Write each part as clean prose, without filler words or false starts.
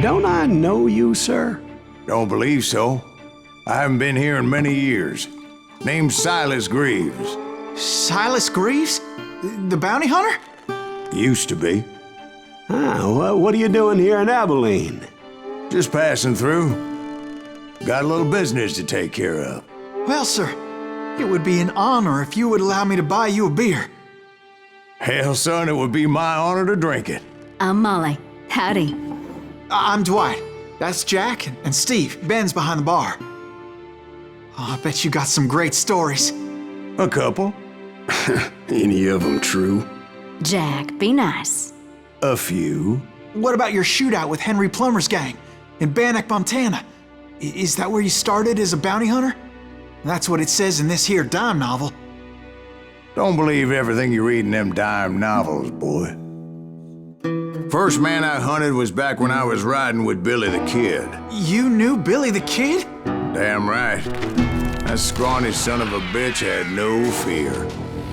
don't I know you, sir? Don't believe so. I haven't been here in many years. Name's Silas Greaves. Silas Greaves? The bounty hunter? Used to be. Well, what are you doing here in Abilene? Just passing through. Got a little business to take care of. Well, sir, it would be an honor if you would allow me to buy you a beer. Hell, son, it would be my honor to drink it. I'm Molly. Howdy. I'm Dwight. That's Jack and Steve. Ben's behind the bar. Oh, I bet you got some great stories. A couple. Any of them true? Jack, be nice. A few. What about your shootout with Henry Plummer's gang in Bannock, Montana? Is that where you started as a bounty hunter? That's what it says in this here dime novel. Don't believe everything you read in them dime novels, boy. First man I hunted was back when I was riding with Billy the Kid. You knew Billy the Kid? Damn right. That scrawny son of a bitch had no fear.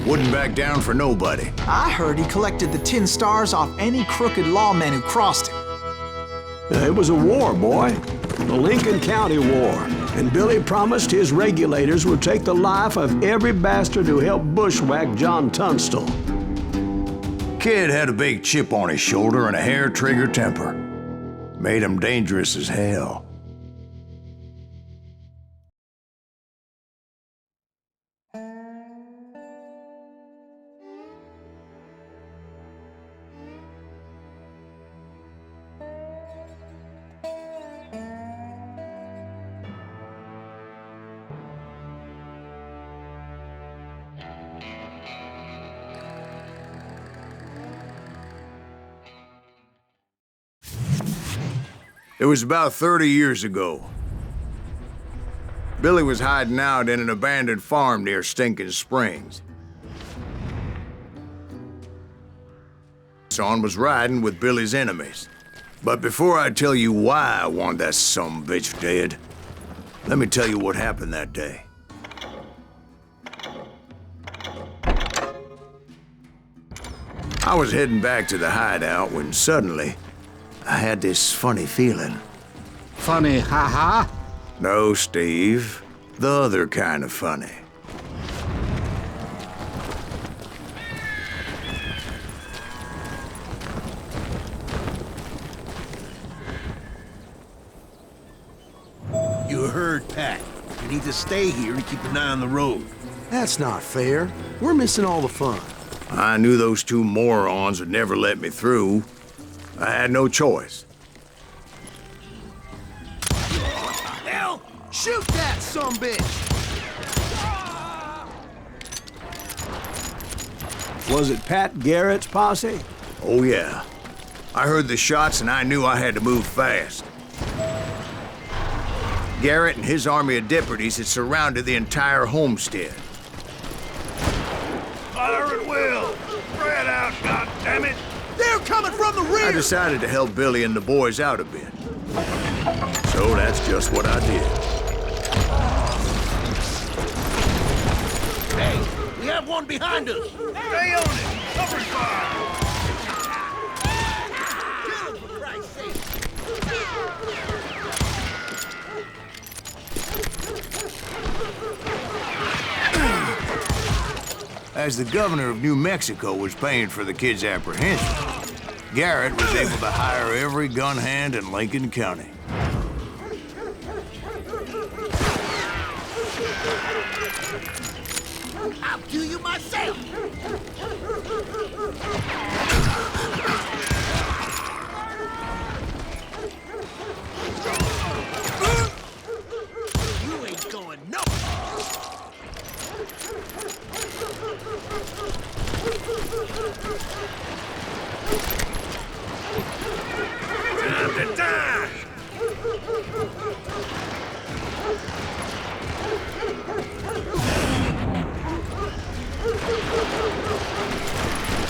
Wouldn't back down for nobody. I heard he collected the 10 stars off any crooked lawman who crossed him. It was a war, boy. The Lincoln County War. And Billy promised his regulators would take the life of every bastard who helped bushwhack John Tunstall. Kid had a big chip on his shoulder and a hair-trigger temper. Made him dangerous as hell. It was about 30 years ago. Billy was hiding out in an abandoned farm near Stinking Springs. Son was riding with Billy's enemies. But before I tell you why I want that sumbitch dead, let me tell you what happened that day. I was heading back to the hideout when suddenly I had this funny feeling. Funny, haha? No, Steve. The other kind of funny. You heard Pat. You need to stay here to keep an eye on the road. That's not fair. We're missing all the fun. I knew those two morons would never let me through. I had no choice. Hell! Shoot that sumbitch! Was it Pэt Garrett's posse? Oh, yeah. I heard the shots and I knew I had to move fast. Garrett and his army of deputies had surrounded the entire homestead. Fire at will! Spread out, goddammit! They're coming from the rear! I decided to help Billy and the boys out a bit. So that's just what I did. Hey, we have one behind us! Stay on it! Cover fire! Kill him, for Christ's sake! As the governor of New Mexico was paying for the kid's apprehension, Garrett was able to hire every gun hand in Lincoln County. I'll kill you myself! You ain't going nowhere! Time to die!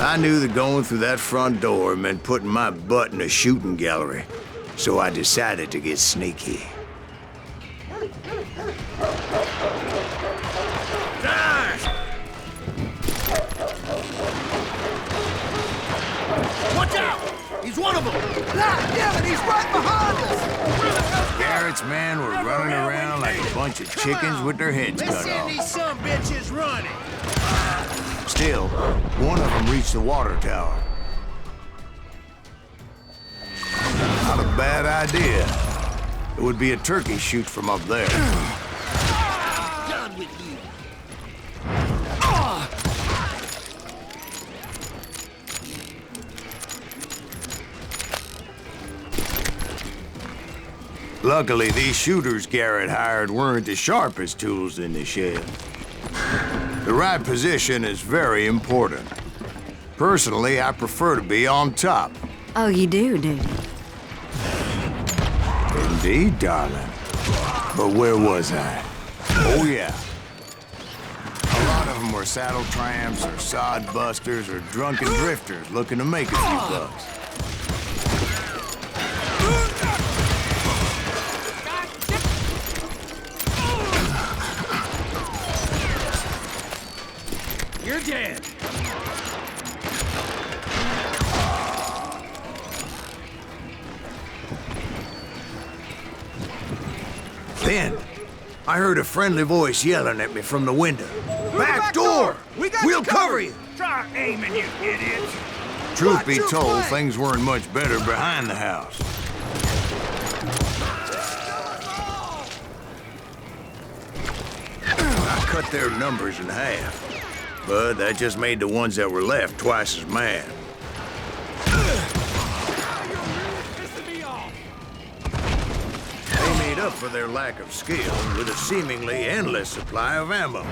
I knew that going through that front door meant putting my butt in a shooting gallery, so I decided to get sneaky. Die! Watch out! He's one of them! Ah, damn it, he's right behind us! Garrett's men were running around like a bunch of chickens with their heads Let's cut send off. these some bitches running! Still, one of them reached the water tower. Not a bad idea. It would be a turkey shoot from up there. Done with you! Luckily, these shooters Garrett hired weren't the sharpest tools in the shed. The right position is very important. Personally, I prefer to be on top. Oh, you do, do you? Indeed, darling. But where was I? Oh, yeah. A lot of them were saddle tramps or sod busters or drunken drifters looking to make a few bucks. You're dead! Then, I heard a friendly voice yelling at me from the window. Back door! We'll cover you! Try aiming, you idiots! Truth be told, things weren't much better behind the house. I cut their numbers in half, but that just made the ones that were left twice as mad. They made up for their lack of skill with a seemingly endless supply of ammo.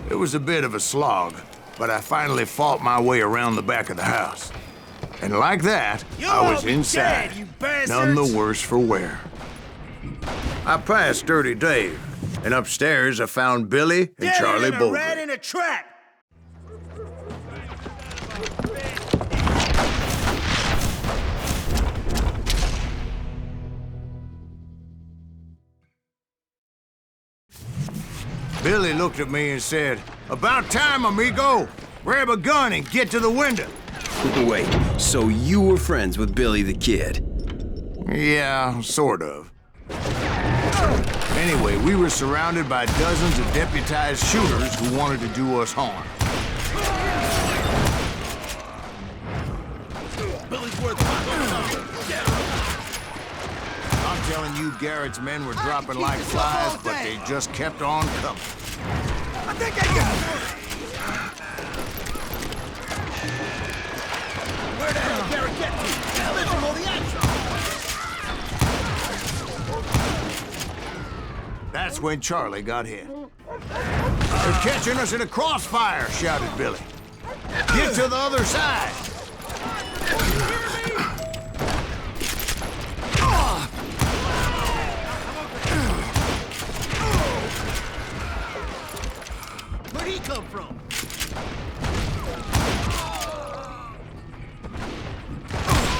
It was a bit of a slog, but I finally fought my way around the back of the house. And like that, I was inside, none the worse for wear. I passed Dirty Dave, and upstairs I found Billy and Charlie Rat Bolger. in a trap! Billy looked at me and said, "About time, amigo! Grab a gun and get to the window." Wait, so you were friends with Billy the Kid? Yeah, sort of. Anyway, we were surrounded by dozens of deputized shooters who wanted to do us harm. Billy's worth I'm telling you, Garrett's men were dropping like flies, but they just kept on coming. I think I got it! Where the hell did Garrett get to? Let him all the action! That's when Charlie got hit. "They're catching us in a crossfire," shouted Billy. "Get to the other side!" Where'd he come from?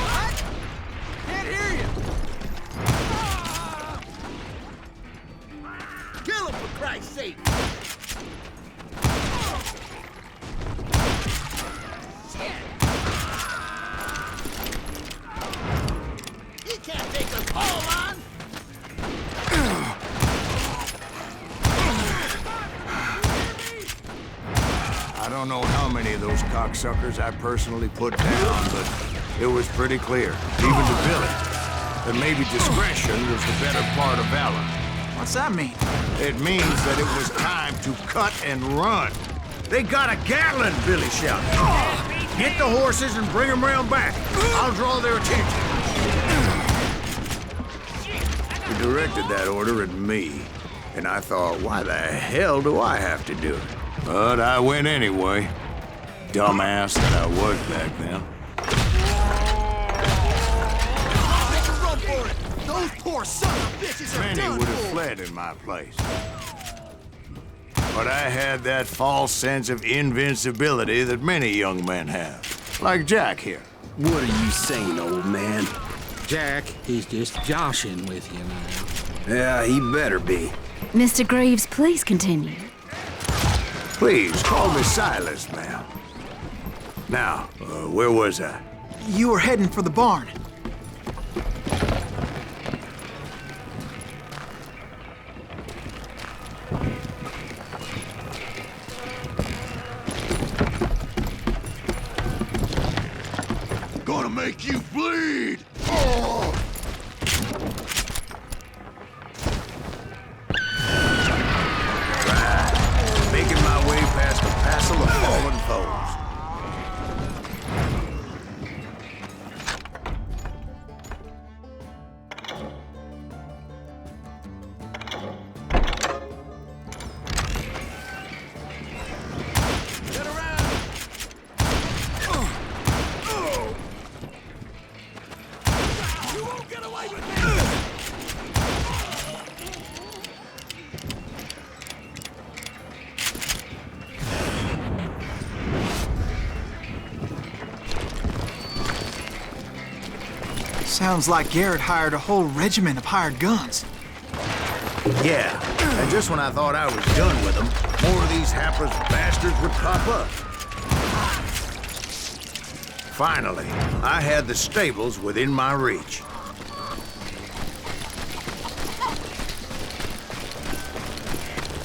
What? Can't hear you! Kill him, for Christ's sake! Shit! He can't take us all on! I don't know how many of those cocksuckers I personally put down, but it was pretty clear, even to Billy, that maybe discretion was the better part of valor. What's that mean? It means that it was time to cut and run. "They got a Gatling!" Billy shouted. "Get the horses and bring them round back. I'll draw their attention." He directed that order at me, and I thought, why the hell do I have to do it? But I went anyway. Dumbass that I was back then. Make a run for it! Those poor sons of bitches are Many done would have for! fled in my place. But I had that false sense of invincibility that many young men have. Like Jack here. What are you saying, old man? Jack, he's just joshing with you now. Yeah, he better be. Mr. Greaves, please continue. Please, call me Silas, ma'am. Now, where was I? You were heading for the barn. make you bleed! Oh! Right. Making my way past a passel of fallen foes. Sounds like Garrett hired a whole regiment of hired guns. Yeah, and just when I thought I was done with them, more of these hapless bastards would pop up. Finally, I had the stables within my reach.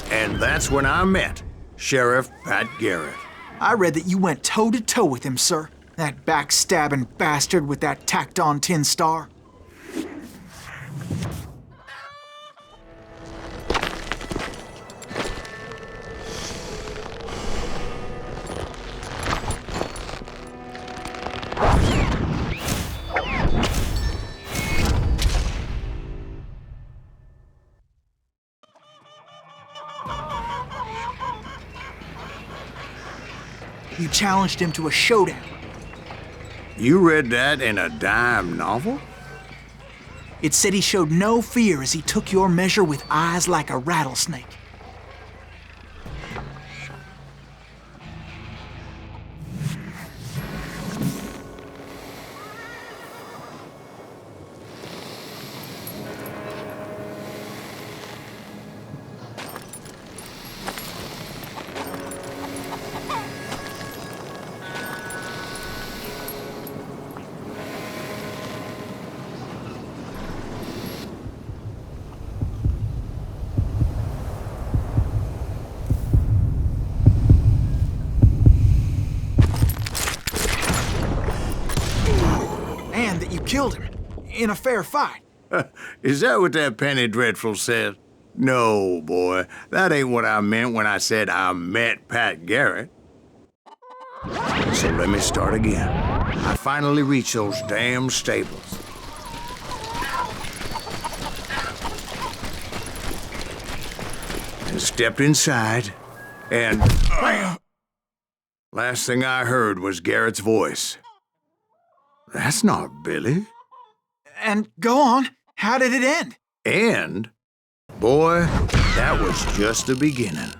And that's when I met Sheriff Pэt Garrett. I read that you went toe-to-toe with him, sir. That backstabbing bastard with that tacked-on tin star. You challenged him to a showdown. You read that in a dime novel? It said he showed no fear as he took your measure with eyes like a rattlesnake. That you killed him in a fair fight. Is that what that penny dreadful said? No, boy. That ain't what I meant when I said I met Pэt Garrett. So let me start again. I finally reached those damn stables. And stepped inside, and last thing I heard was Garrett's voice. That's not Billy. And go on. How did it end? And, boy, that was just the beginning.